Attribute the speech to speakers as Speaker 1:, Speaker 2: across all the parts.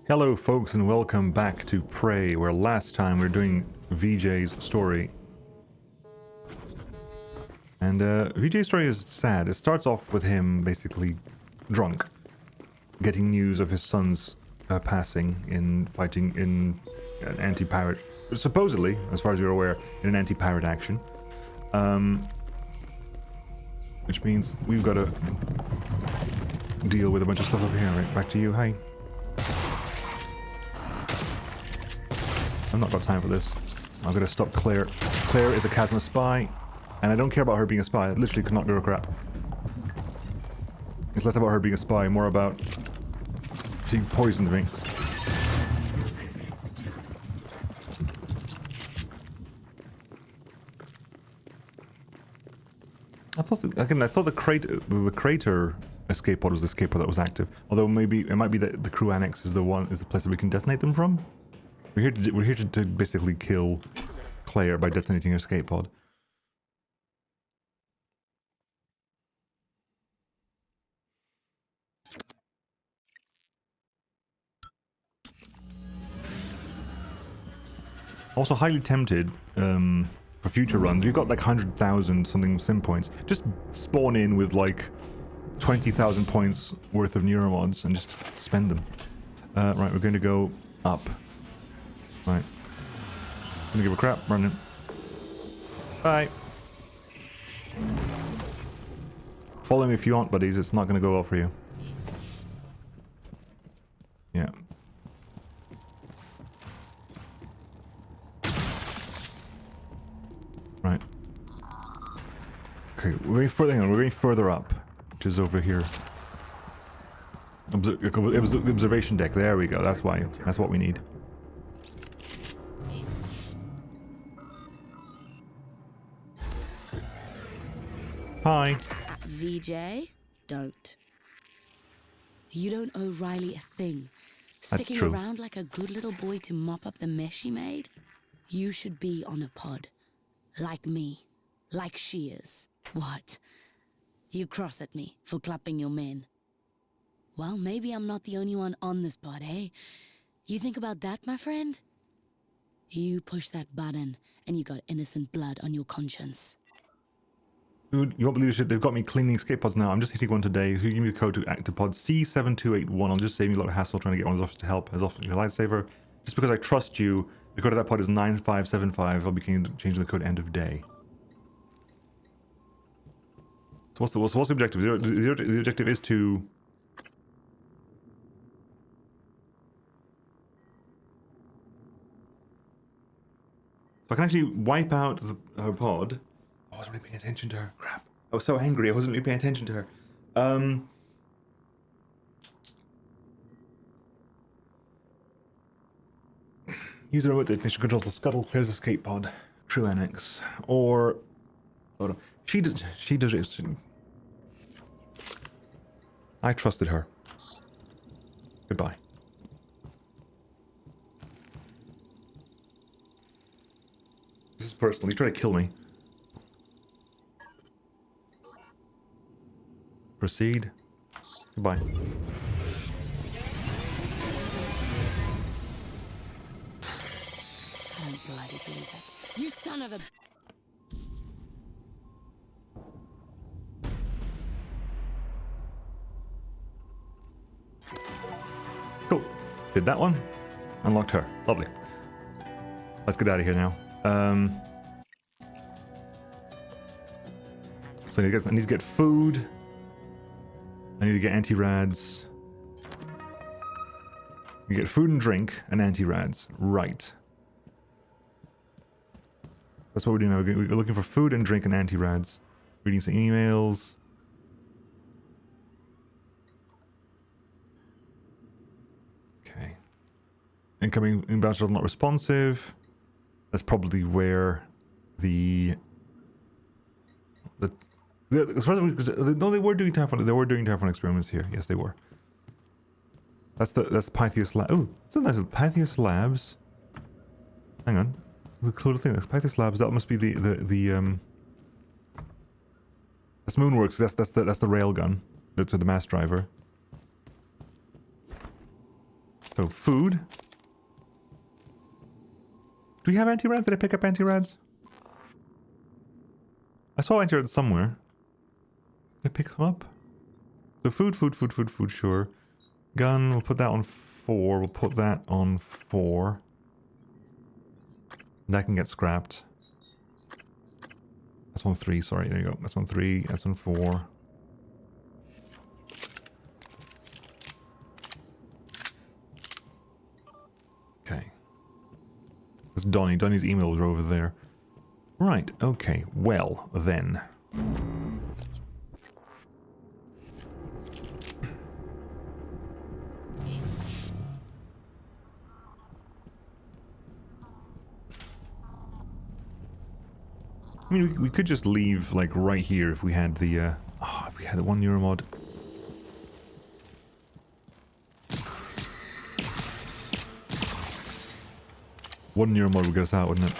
Speaker 1: Hello folks and welcome back to Prey, where last time we were doing VJ's story. And VJ's story is sad. It starts off with him basically drunk, getting news of his son's passing in fighting in an anti-pirate, supposedly, as far as you're aware, in an anti-pirate action. Which means we've got to deal with a bunch of stuff over here. Right, back to you. Hi. I've not got time for this. I'm gonna stop Claire. Claire is a KASMA spy, and I don't care about her being a spy. I literally could not give a crap. It's less about her being a spy, more about she poisoned me. I thought the crater escape pod was the escape pod that was active. Although maybe it might be that the crew annex is the place that we can detonate them from. We're here to basically kill Claire by detonating her escape pod. Also highly tempted for future runs. We've got like 100,000 something sim points. Just spawn in with like 20,000 points worth of neuromods and just spend them. Right, we're going to go up. Right. Gonna give a crap, running. Bye. Follow me if you want, buddies. It's not gonna go well for you. Yeah. Right. Okay, we're going further. Hang on, we're going further up, which is over here. It was the observation deck. There we go. That's why. That's what we need. Hi.
Speaker 2: VJ, don't. You don't owe Riley a thing. Sticking
Speaker 1: true.
Speaker 2: around like a good little boy to mop up the mess she made? You should be on a pod. Like me. Like she is. What? You cross at me for clapping your men. Well, maybe I'm not the only one on this pod, eh? You think about that, my friend? You push that button, and you got innocent blood on your conscience.
Speaker 1: Dude, you won't believe this shit. They've got me cleaning escape pods now. I'm just hitting one today. Who give me the code to active pod C7281. I'll just save me a lot of hassle trying to get one of those to help as often as your lifesaver. Just because I trust you, the code of that pod is 9575. I'll be changing the code end of day. So what's the objective? The objective is to... So I can actually wipe out her pod. I wasn't really paying attention to her. Crap. I was so angry I wasn't really paying attention to her. Use the remote detonation control to scuttle Claire's escape pod. Crew annex. Or... Hold on. She does it. I trusted her. Goodbye. This is personal. He's trying to kill me. Proceed. Goodbye.
Speaker 2: I don't bloody believe it. You son of a...
Speaker 1: Cool. Did that one. Unlocked her. Lovely. Let's get out of here now. So I need to get food. I need to get anti-rads. You get food and drink and anti-rads. Right. That's what we're doing now. We're looking for food and drink and anti-rads. Reading some emails. Okay. Incoming inbound shuttle not responsive. That's probably where as far as no, they were doing Terraform experiments here. Yes, they were. That's Pythias Lab. Oh, it's a nice Pythias Labs. Hang on, the cool thing. That's Pythias Labs. That must be the that's Moonworks. That's the railgun. That's the mass driver. So, food. Do we have anti-rads? Did I pick up anti-rads? I saw anti-rads somewhere. Did I pick them up? So food, sure. Gun, we'll put that on 4. We'll put that on 4. That can get scrapped. That's on 3, sorry, there you go. That's on 3, that's on 4. Okay. That's Donnie. Donnie's emails are over there. Right, okay. Well, then. I mean, we could just leave, like, right here if we had the, if we had the 1 Euromod. One Euromod would get us out, wouldn't it?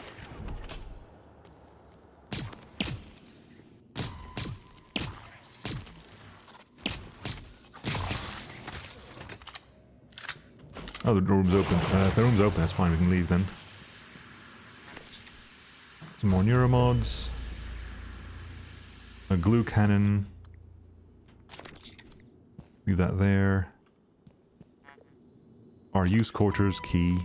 Speaker 1: Oh, the room's open. If the room's open, that's fine. We can leave then. Some more neuromods. A glue cannon. Leave that there. Our use quarters key.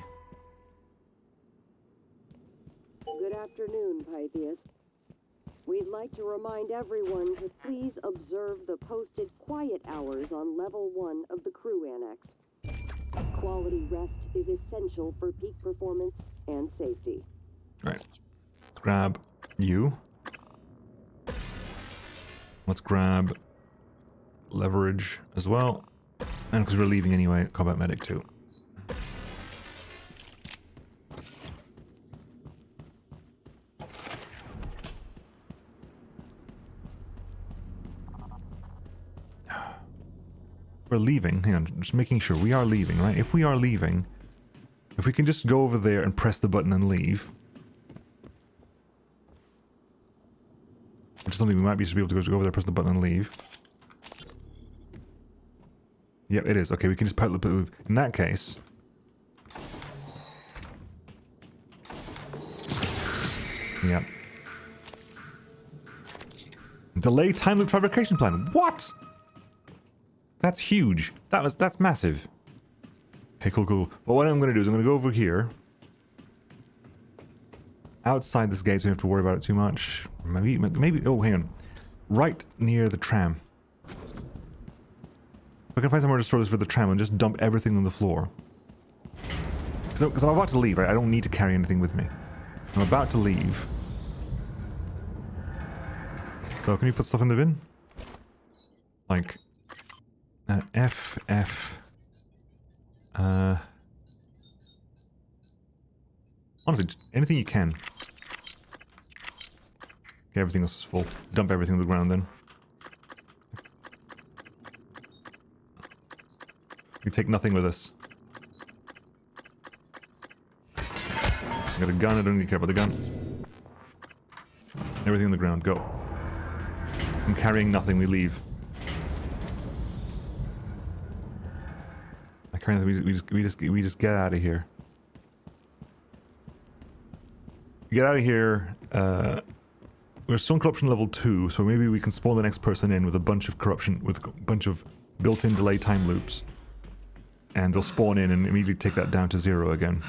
Speaker 3: Good afternoon, Pythias. We'd like to remind everyone to please observe the posted quiet hours on level 1 of the crew annex. Quality rest is essential for peak performance and safety.
Speaker 1: Right. Let's grab you. Let's grab leverage as well. And because we're leaving anyway, combat medic too. We're leaving. Hang on, just making sure we are leaving, right? If we are leaving, if we can just go over there and press the button and leave. Which is something we might be able to go over there, press the button and leave. Yep, it is. Okay, we can just move. In that case. Yep. Delay time loop fabrication plan. What? That's huge. That's massive. Okay, cool. But what I'm going to do is I'm going to go over here. Outside this gate, so we don't have to worry about it too much. Maybe. Oh, hang on. Right near the tram. If I can find somewhere to store this for the tram and just dump everything on the floor. Because I'm about to leave, right? I don't need to carry anything with me. I'm about to leave. So can you put stuff in the bin? Like... honestly, anything you can. Okay, everything else is full. Dump everything on the ground then. We take nothing with us. I got a gun, I don't really care about the gun. Everything on the ground, go. I'm carrying nothing, we leave. We just get out of here. Get out of here. We're stone corruption level 2, so maybe we can spawn the next person in with a bunch of corruption, with a bunch of built-in delay time loops, and they'll spawn in and immediately take that down to 0 again.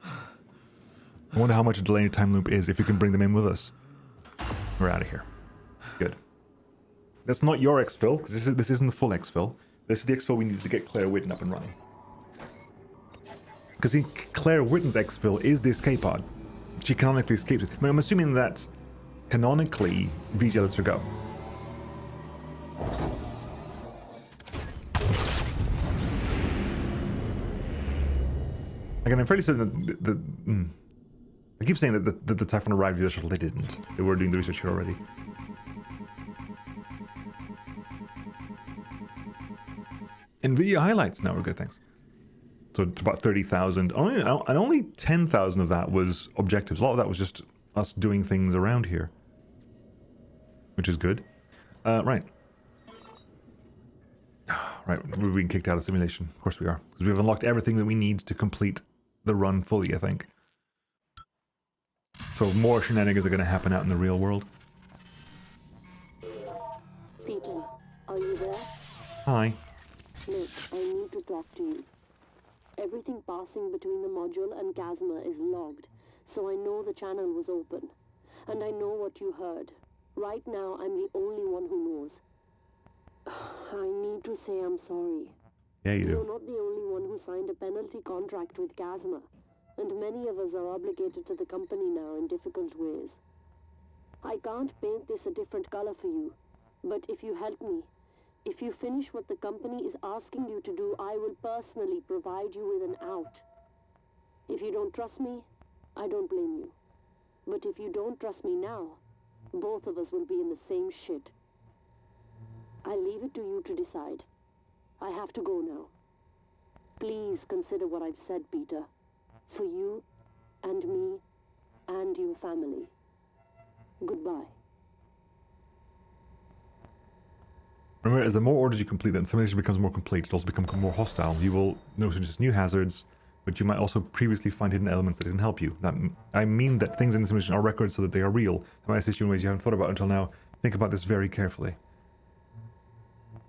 Speaker 1: I wonder how much a delay time loop is if we can bring them in with us. We're out of here. Good. That's not your exfil, because this isn't the full exfil. This is the exfil we need to get Claire Witten up and running. Because Claire Witten's exfil is the escape pod. She canonically escapes it. I mean, I'm assuming that canonically VJ lets her go. Again, I'm fairly certain that I keep saying that the Typhon arrived via the shuttle. They didn't. They were doing the research here already. NVIDIA highlights. Now we're good, thanks. So it's about 30,000. And only 10,000 of that was objectives. A lot of that was just us doing things around here. Which is good. Right. Right, we're being kicked out of simulation. Of course we are. Because we've unlocked everything that we need to complete the run fully, I think. So more shenanigans are going to happen out in the real world.
Speaker 3: Peter, are you there?
Speaker 1: Hi.
Speaker 3: Look, I need to talk to you. Everything passing between the module and KASMA is logged, so I know the channel was open. And I know what you heard. Right now, I'm the only one who knows. I need to say I'm sorry.
Speaker 1: Yeah, you
Speaker 3: You're
Speaker 1: do.
Speaker 3: not the only one who signed a penalty contract with KASMA, and many of us are obligated to the company now in difficult ways. I can't paint this a different color for you, but if you help me, if you finish what the company is asking you to do, I will personally provide you with an out. If you don't trust me, I don't blame you. But if you don't trust me now, both of us will be in the same shit. I leave it to you to decide. I have to go now. Please consider what I've said, Peter. For you, and me, and your family. Goodbye.
Speaker 1: Remember, as the more orders you complete, then simulation becomes more complete. It also becomes more hostile. You will notice new hazards, but you might also previously find hidden elements that didn't help you. I mean that things in the simulation are records so that they are real. That might assist you in ways you haven't thought about until now. Think about this very carefully.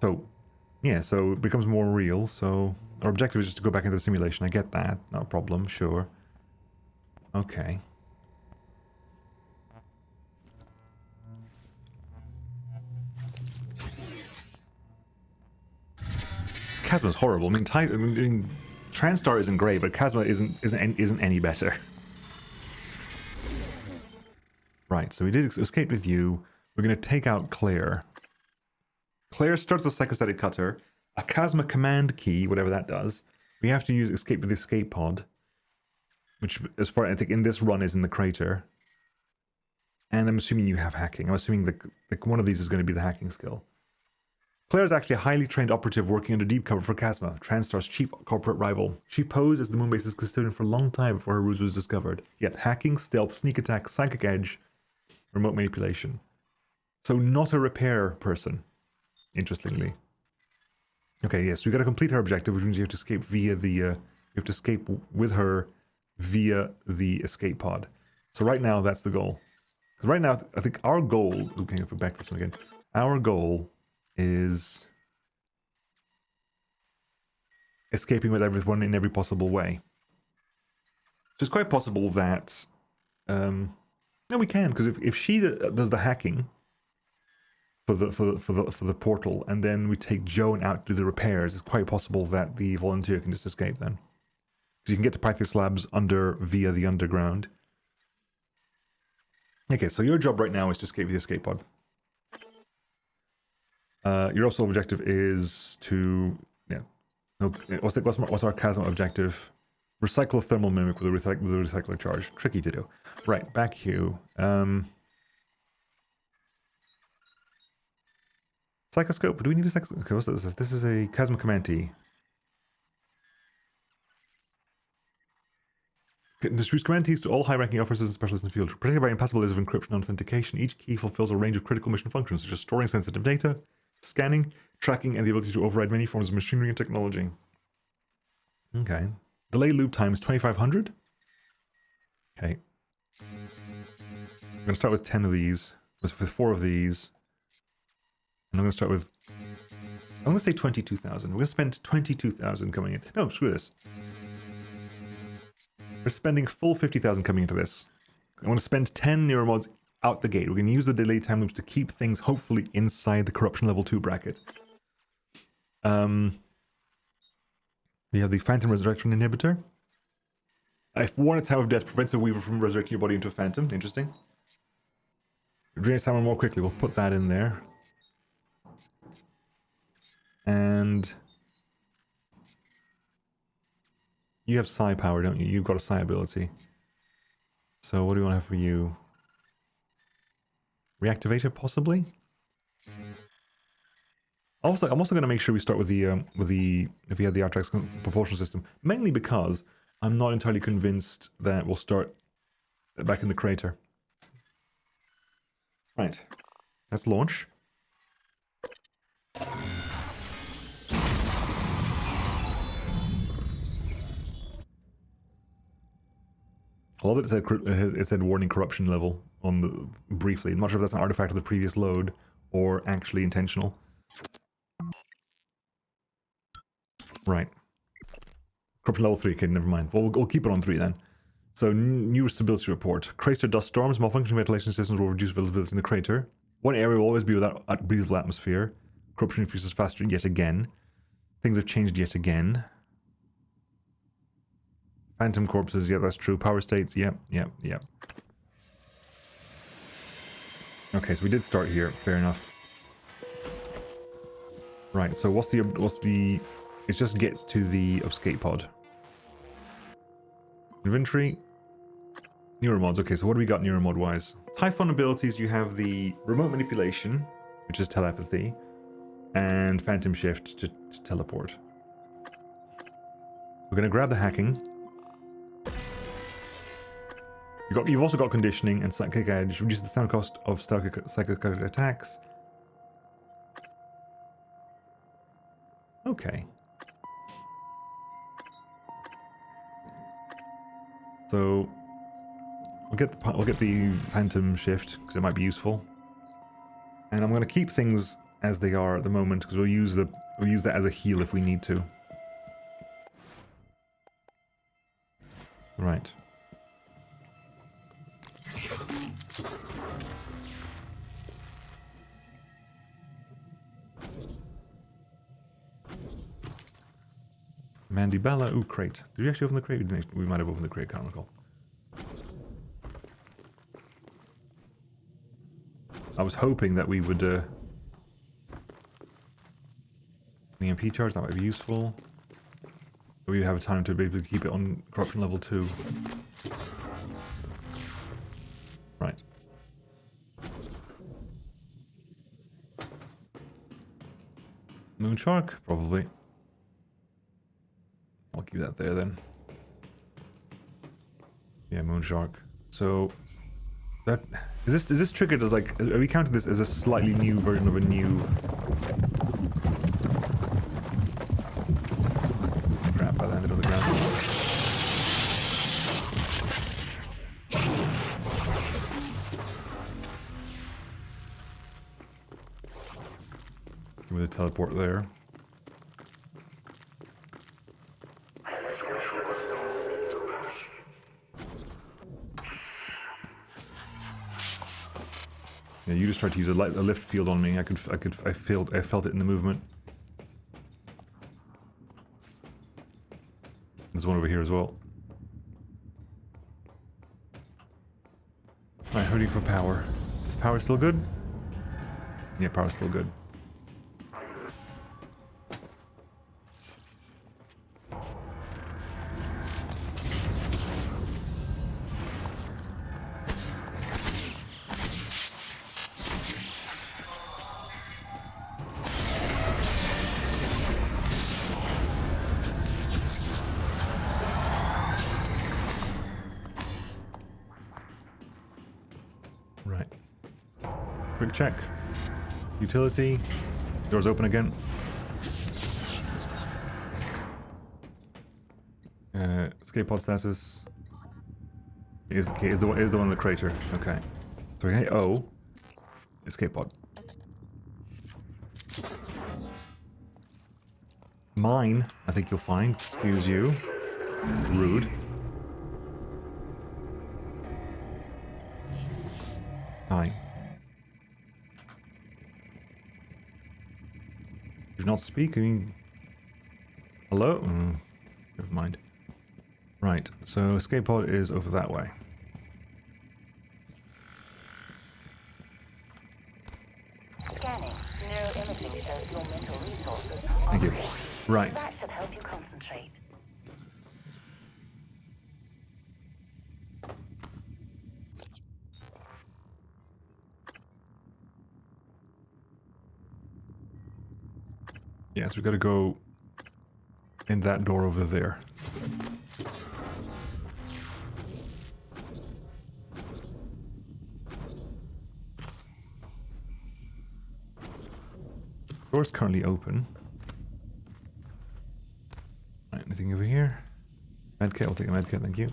Speaker 1: So, yeah, so it becomes more real, so our objective is just to go back into the simulation. I get that. Not a problem, sure. Okay. KASMA's horrible. I mean, TranStar isn't great, but KASMA isn't any better. Right, so we did escape with you. We're going to take out Claire. Claire starts the psychostatic cutter. A KASMA command key, whatever that does. We have to use escape with the escape pod, which, as far as I think in this run, is in the crater. And I'm assuming you have hacking. I'm assuming that one of these is going to be the hacking skill. Claire is actually a highly trained operative working under deep cover for KASMA, TranStar's chief corporate rival. She posed as the Moonbase's custodian for a long time before her ruse was discovered. Yet hacking, stealth, sneak attack, psychic edge, remote manipulation. So not a repair person, interestingly. Okay, yes, we got to complete her objective, which means you have to escape via the, you have to escape with her via the escape pod. So right now, that's the goal. Because right now, I think our goal, okay, if we back this one again, our goal is escaping with everyone in every possible way. So it's quite possible that, no, we can, because if she does the hacking for the portal, and then we take Joan out to do the repairs, it's quite possible that the volunteer can just escape then. Because you can get to Pythia Labs via the underground. Okay, so your job right now is to escape the escape pod. Your also objective is to, yeah. Okay, what's our KASMA objective? Recycle a thermal mimic with a recycler charge. Tricky to do. Right, back here. Psychoscope. Do we need a psychoscope? Okay, what's this? This is a KASMA command T. Distributes command keys to all high-ranking officers and specialists in the field. Protected by impassable layers of encryption and authentication, each key fulfills a range of critical mission functions, such as storing sensitive data, scanning, tracking, and the ability to override many forms of machinery and technology. Okay. Delay loop time is 2500. Okay. I'm going to start with 10 of these. With 4 of these. And I'm going to start with... I'm going to say 22,000. We're going to spend 22,000 coming in. No, screw this. We're spending full 50,000 coming into this. I want to spend 10 neuromods out the gate. We're going to use the delay time loops to keep things hopefully inside the corruption level 2 bracket. We have the Phantom Resurrection Inhibitor. If worn at time of death prevents a Weaver from resurrecting your body into a Phantom. Interesting. Drain its timer more quickly. We'll put that in there. And... you have Psi power, don't you? You've got a Psi ability. So what do we want to have for you? Reactivator, possibly? Also, I'm also going to make sure we start with the if we have the Artrax propulsion system, mainly because I'm not entirely convinced that we'll start back in the crater. Right, let's launch. I love that it said warning corruption level on the briefly. I'm not sure if that's an artifact of the previous load or actually intentional. Right. Corruption level 3, okay, never mind. Well, we'll keep it on 3 then. So, new stability report. Crater dust storms, malfunctioning ventilation systems will reduce visibility in the crater. One area will always be without a breathable atmosphere. Corruption increases faster yet again. Things have changed yet again. Phantom corpses, yeah, that's true. Power states, yep. Okay, so we did start here, fair enough. Right, so what's the... It just gets to the escape pod. Inventory. Neuromods, okay, so what do we got neuromod-wise? Typhon abilities, you have the remote manipulation, which is telepathy, and phantom shift to teleport. We're going to grab the hacking. You've also got conditioning and psychic edge, reduces the sound cost of psychic attacks. Okay. So we'll get the phantom shift because it might be useful, and I'm going to keep things as they are at the moment because we'll use that as a heal if we need to. Right. Mandibella, ooh, crate. Did we actually open the crate? We might have opened the crate, can't recall. I was hoping that we would, an EMP charge, that might be useful. We have time to be able to keep it on corruption level 2. Right. Moonshark, probably. I'll keep that there then. Yeah, Moonshark. So that is this triggered as like, are we counting this as a slightly new version of a new crap? I landed on the ground. Give me the teleport there. Yeah, you just tried to use a lift field on me. I felt it in the movement. There's one over here as well. Alright, hurting for power. Is power still good? Yeah, power's still good. Right. Quick check. Utility. Doors open again. Escape pod status. Is the one in the crater. Okay. So we hit O. Escape pod. Mine, I think you'll find. Excuse you. Rude. Hi. Do not speak. I mean, hello? Never mind. Right, so escape pod is over that way.
Speaker 4: Scanning. Neuroimaging shows your mental resources.
Speaker 1: Thank you. Right.
Speaker 4: That should help you concentrate.
Speaker 1: Yes, we've got to go in that door over there. Door's currently open. Right, anything over here? Medkit, I'll take a medkit, thank you.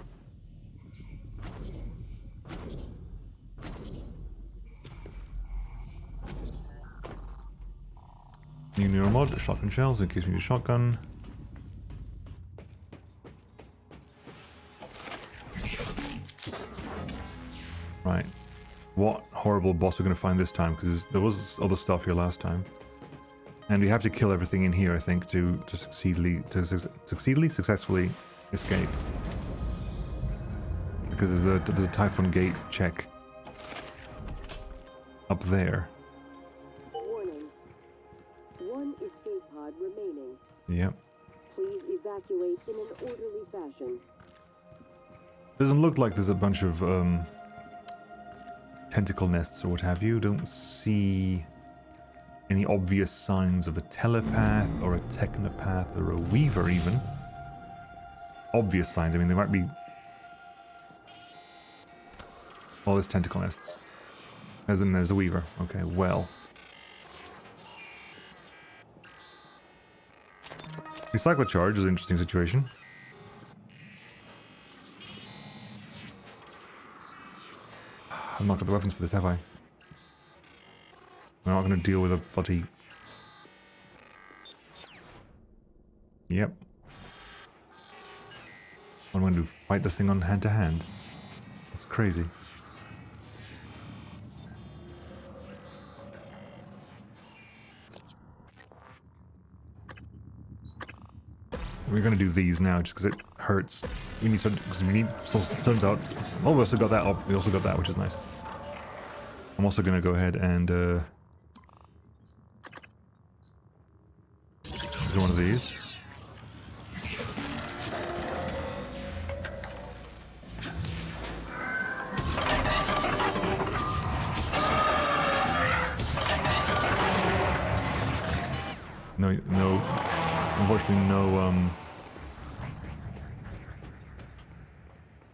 Speaker 1: Neuromod, shotgun shells in case we need a shotgun. Right. What horrible boss we're going to find this time, because there was other stuff here last time. And we have to kill everything in here, I think, to successfully escape. Because there's a Typhon Gate check up there.
Speaker 3: Warning. One escape pod remaining.
Speaker 1: Yep.
Speaker 3: Please evacuate in an orderly fashion.
Speaker 1: Doesn't look like there's a bunch of tentacle nests or what have you. Don't see any obvious signs of a telepath or a technopath or a weaver even. Obvious signs. I mean, there might be... Oh, there's tentacle nests. As in there's a weaver. Okay, well. Recycle charge is an interesting situation. I've not got the weapons for this, have I? I'm not going to deal with a bloody... Yep. What am I going to do? Fight this thing on hand to hand? That's crazy. We're going to do these now just because it hurts. We need some, because we need, so turns out, oh, we also got that up. We also got that, which is nice. I'm also going to go ahead and do one of these. No, unfortunately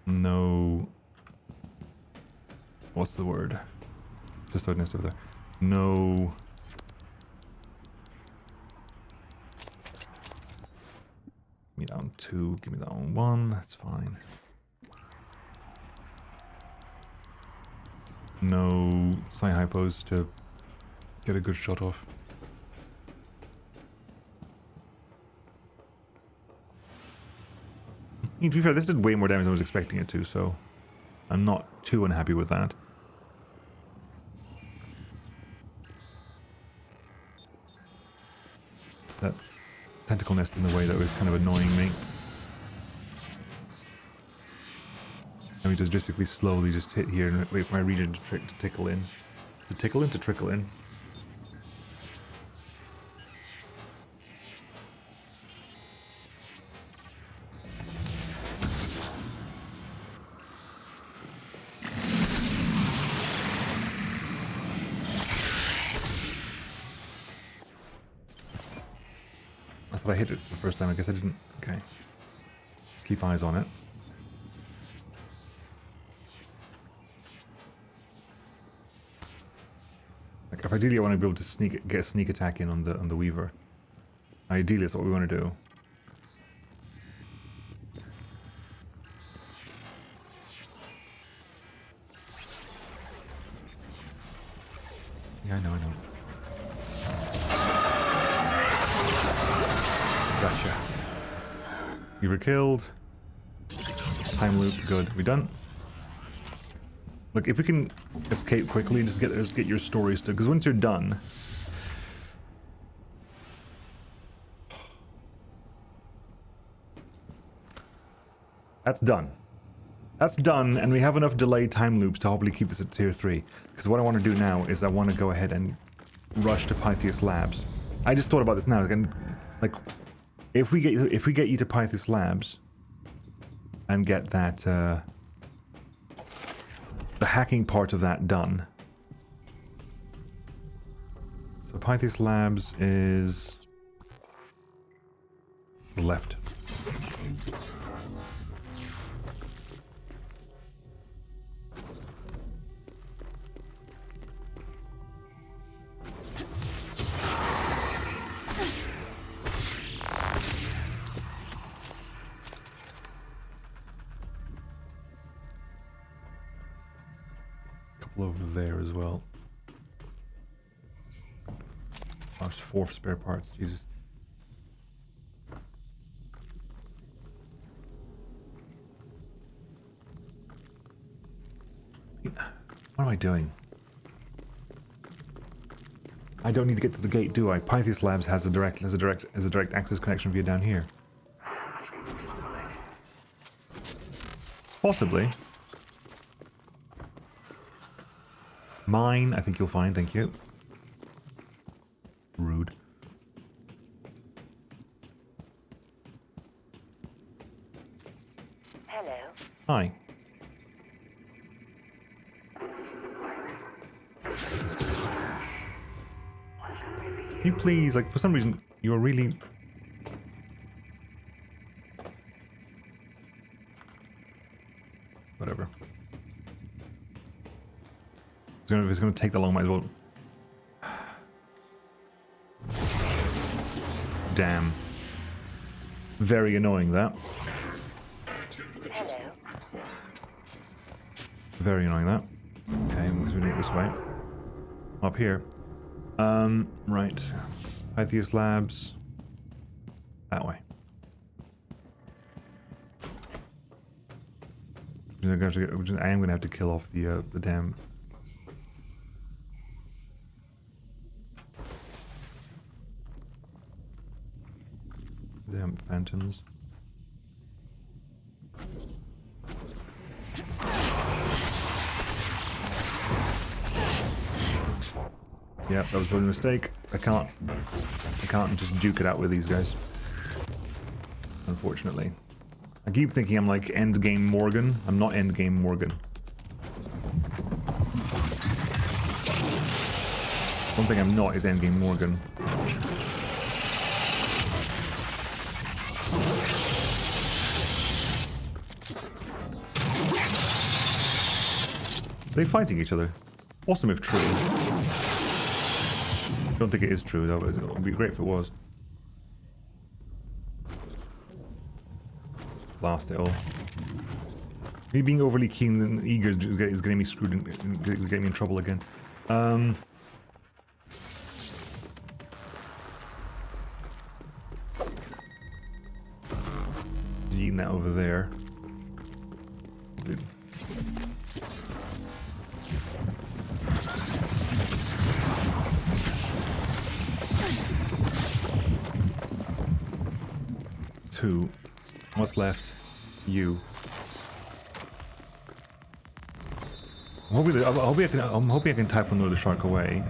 Speaker 1: no, what's the word? It's just next over there. No. Give me that one 2, give me that one 1, that's fine. No sci-hypos to get a good shot off. To be fair, this did way more damage than I was expecting it to, so I'm not too unhappy with that. That tentacle nest in the way that was kind of annoying me. Let me just logistically slowly just hit here and wait for my region to trickle in. To tickle in? To trickle in. I thought I hit it the first time, I guess I didn't. Okay. Keep eyes on it. Like, if ideally I want to be able to get a sneak attack in on the Weaver. Ideally that's what we want to do. Yeah, I know. Gotcha. You were killed. Time loop, good. We done? Look, if we can escape quickly, just get your stories to, because once you're done, that's done. That's done, and we have enough delayed time loops to hopefully keep this at tier 3. Because what I want to do now is I want to go ahead and rush to Pythias Labs. I just thought about this now. Like, if we get you to Pythias Labs and get that the hacking part of that done. So Pythias Labs is left. Over there as well. That's 4 spare parts. Jesus. What am I doing? I don't need to get to the gate, do I? Pythias Labs has a direct access connection via down here. Possibly. Mine, I think you'll find, thank you. Rude.
Speaker 4: Hello.
Speaker 1: Hi. Can you please, like, for some reason, you're really... Whatever. If it's going to take that long, might as well... Damn. Very annoying, that.
Speaker 4: Hello.
Speaker 1: Very annoying, that. Okay, I'm moving it this way. Up here. Right. Pythias Labs. That way. I am going to have to kill off the damn... Damn phantoms. Yep, that was a mistake. I can't just duke it out with these guys. Unfortunately. I keep thinking I'm like endgame Morgan. I'm not endgame Morgan. One thing I'm not is endgame Morgan. Are they fighting each other? Awesome if true. Don't think it is true though, but it would be great if it was. Blast it all. Me being overly keen and eager is getting me screwed and getting me in trouble again. Eating that over there. Dude. Two. What's left? You. I'm hoping I can Typhon lure the shark away.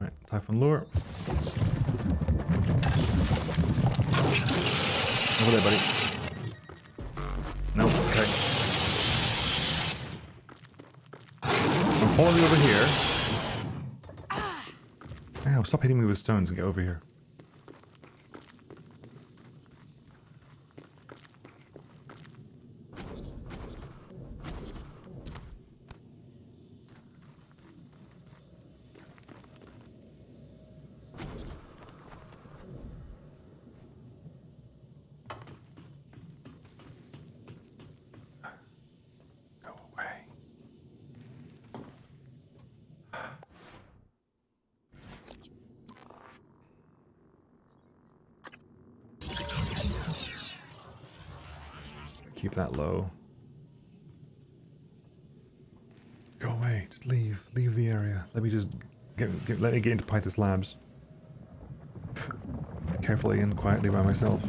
Speaker 1: Right, Typhon lure. Over there, buddy. No, okay. I'm following you over here. Ow, stop hitting me with stones and get over here. Go away. Keep that low. Go away. Just leave. Leave the area. Let me just let me get into Pythias Labs. Carefully and quietly by myself.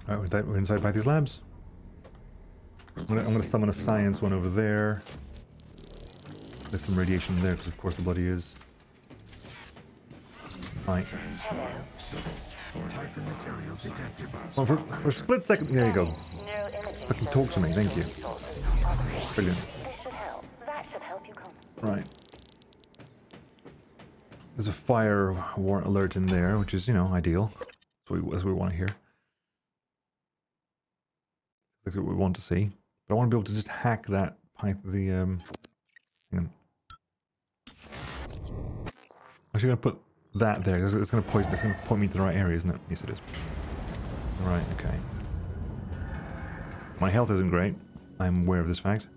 Speaker 1: Alright, we're inside Pythias Labs. I'm gonna summon a science one over there. There's some radiation there, because of course the bloody is. Right. Well, for a split second, there you go. Fucking talk to me, thank you. Brilliant.
Speaker 4: This should help. That should help you concentrate.
Speaker 1: Right. There's a fire warrant alert in there, which is, you know, ideal. That's what we want to hear. That's what we want to see. But I want to be able to just hack that pipe, hang on. Actually, gonna put that there. It's going to poison. It's going to point me to the right area, isn't it? Yes, it is. Right. Okay. My health isn't great. I'm aware of this fact.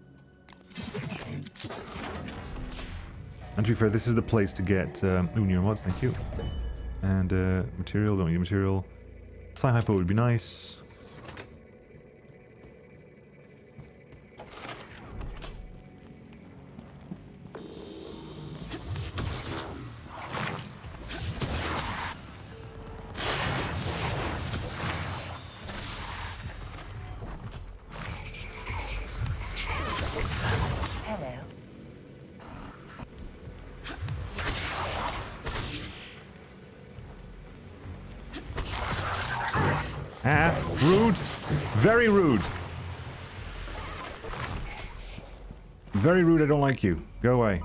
Speaker 1: And to be fair, this is the place to get neuromods. Thank you. And material. Don't need material. Psi-hypo would be nice.
Speaker 2: Hello.
Speaker 1: Rude. Very rude. Very rude, I don't like you. Go away.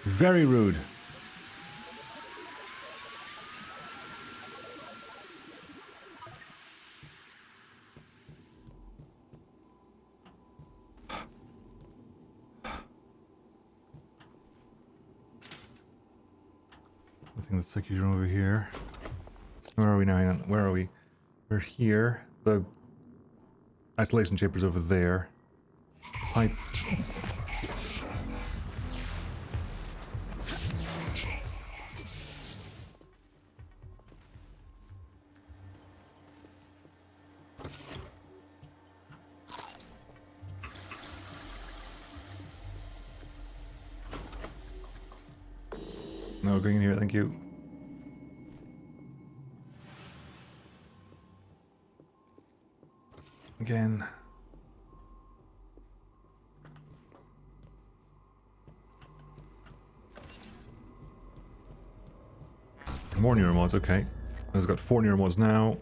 Speaker 1: Very rude. I think that's security room over here. Where are we now? Hang on. Where are we? We're here. The isolation chamber's over there. Pipe. No, going in here, thank you. Again. More neuromods, okay. I've got 4 neuromods now.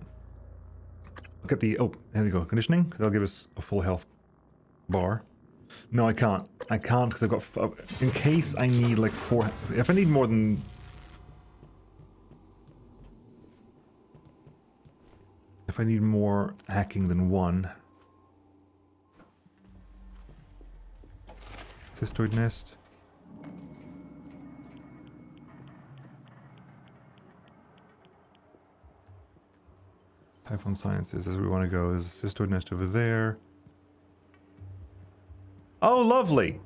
Speaker 1: Look at the... Oh, there we go. Conditioning. That'll give us a full health bar. No, I can't. I can't because I've got... in case I need like 4... If I need more than... If I need more hacking than 1... Cystoid nest. Typhon Sciences, that's where we want to go. There's a cystoid nest over there. Oh, lovely!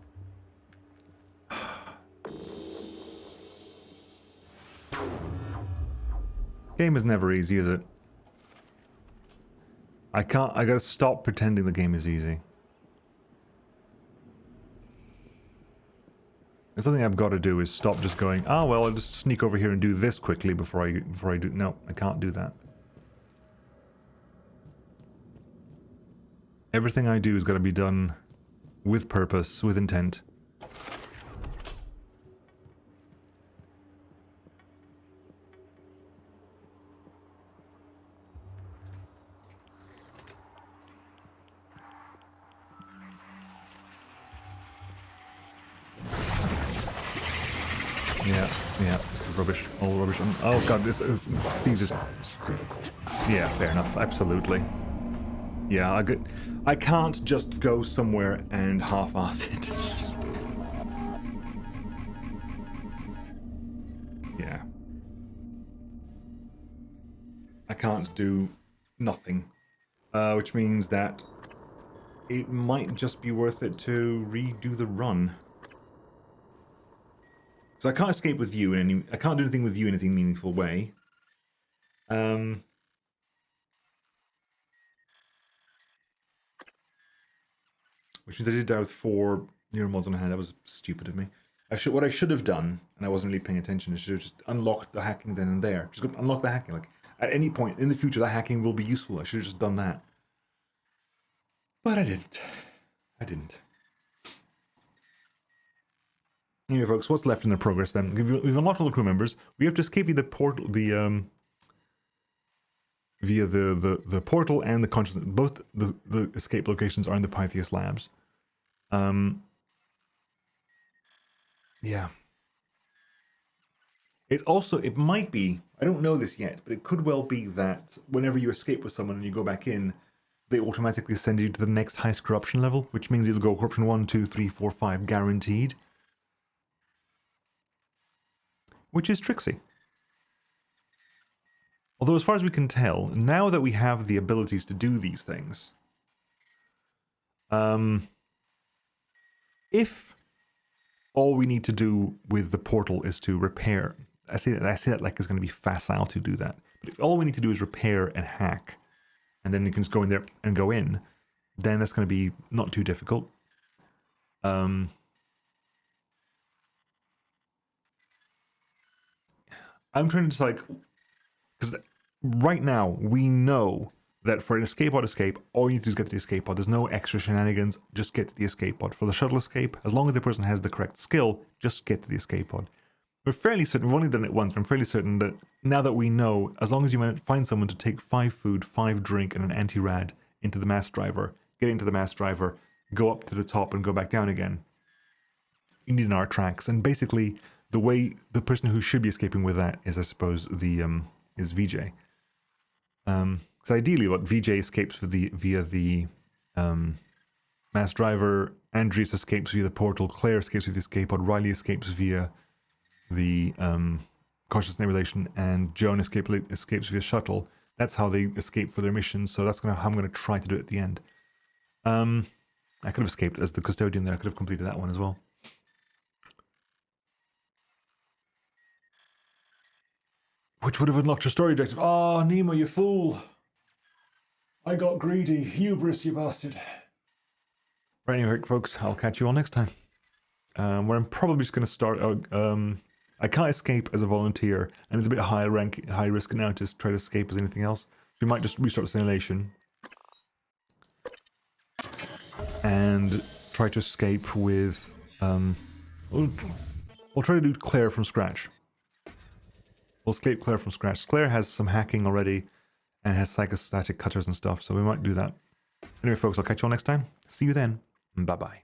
Speaker 1: Game is never easy, is it? I gotta stop pretending the game is easy. And something I've got to do is stop just going, oh well, I'll just sneak over here and do this quickly before I do. No, I can't do that. Everything I do is got to be done with purpose, with intent. Yeah, rubbish, all rubbish. Oh god, this is Jesus. Yeah, fair enough, absolutely. Yeah, I can't just go somewhere and half-ass it. Yeah. I can't do nothing. Which means that it might just be worth it to redo the run. So I can't escape with you in any... I can't do anything with you in any meaningful way. Which means I did die with 4 neuromods on hand. That was stupid of me. What I should have done, and I wasn't really paying attention, is should have just unlocked the hacking then and there. Just go unlock the hacking. Like, at any point in the future, that hacking will be useful. I should have just done that. But I didn't. I didn't. Anyway, folks, what's left in the progress then? We've unlocked all the crew members. We have to escape via the portal, via the portal and the consciousness. Both the escape locations are in the Pythias labs. Yeah. It might be, I don't know this yet, but it could well be that whenever you escape with someone and you go back in, they automatically send you to the next highest corruption level, which means you'll go corruption 1, 2, 3, 4, 5 guaranteed. Which is tricksy. Although as far as we can tell, now that we have the abilities to do these things, if all we need to do with the portal is to repair, I say that like it's going to be facile to do that, but if all we need to do is repair and hack, and then you can just go in there and go in, then that's going to be not too difficult. I'm trying to decide, because right now we know that for an escape pod escape, all you need to do is get to the escape pod. There's no extra shenanigans, just get to the escape pod. For the shuttle escape, as long as the person has the correct skill, just get to the escape pod. We're fairly certain, we've only done it once, but I'm fairly certain that now that we know, as long as you find someone to take 5 food, 5 drink, and an anti-rad into the mass driver, get into the mass driver, go up to the top and go back down again, you need an R tracks. And basically, the way the person who should be escaping with that is, I suppose, is VJ. Because ideally, what VJ escapes via the mass driver, Andreas escapes via the portal, Claire escapes via the escape pod, Riley escapes via the conscious nebulation, and Joan escapes via shuttle. That's how they escape for their missions. So that's how I'm going to try to do it at the end. I could have escaped as the custodian there. I could have completed that one as well. Which would have unlocked your story objective. Oh, Nemo, you fool. I got greedy. Hubris, you bastard. Right, anyway, folks, I'll catch you all next time. Where I'm probably just going to start out. I can't escape as a volunteer, and it's a bit high risk now to try to escape as anything else. So we might just restart the simulation and try to escape with. We'll try to do Claire from scratch. We'll escape Claire from scratch. Claire has some hacking already and has psychostatic cutters and stuff, so we might do that. Anyway, folks, I'll catch you all next time. See you then. Bye-bye.